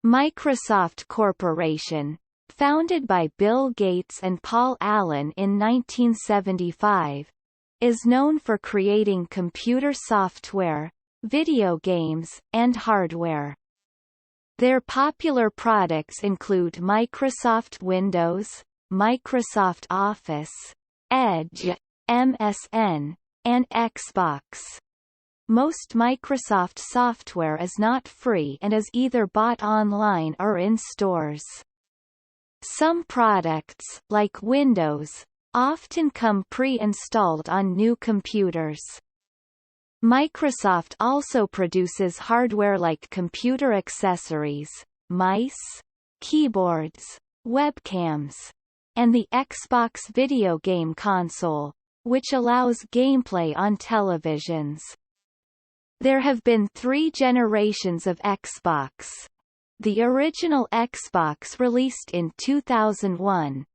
Microsoft Corporation, founded by Bill Gates and Paul Allen in 1975, is known for creating computer software, video games, and hardware. Their popular products include Microsoft Windows, Microsoft Office, Edge, MSN, and Xbox. Most Microsoft software is not free and is either bought online or in stores. Some products, like Windows, often come pre-installed on new computers. Microsoft also produces hardware like computer accessories, mice, keyboards, webcams, and the Xbox video game console, which allows gameplay on televisions. There have been 3 generations of Xbox. The original Xbox released in 2001,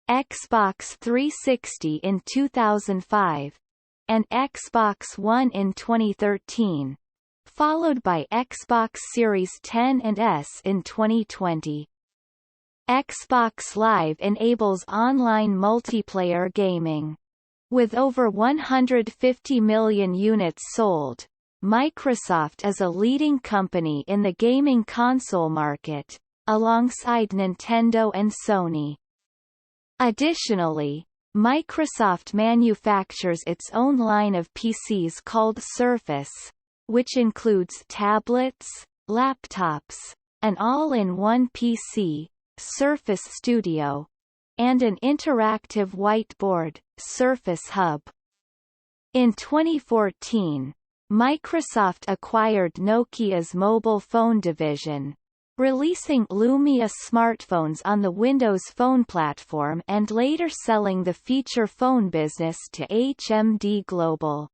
Xbox 360 in 2005, and Xbox One in 2013, followed by Xbox Series X and S in 2020. Xbox Live enables online multiplayer gaming. With over 150 million units sold, Microsoft is a leading company in the gaming console market, alongside Nintendo and Sony. Additionally, Microsoft manufactures its own line of PCs called Surface, which includes tablets, laptops, an all-in-one PC, Surface Studio, and an interactive whiteboard, Surface Hub. In 2014, Microsoft acquired Nokia's mobile phone division, releasing Lumia smartphones on the Windows Phone platform and later selling the feature phone business to HMD Global.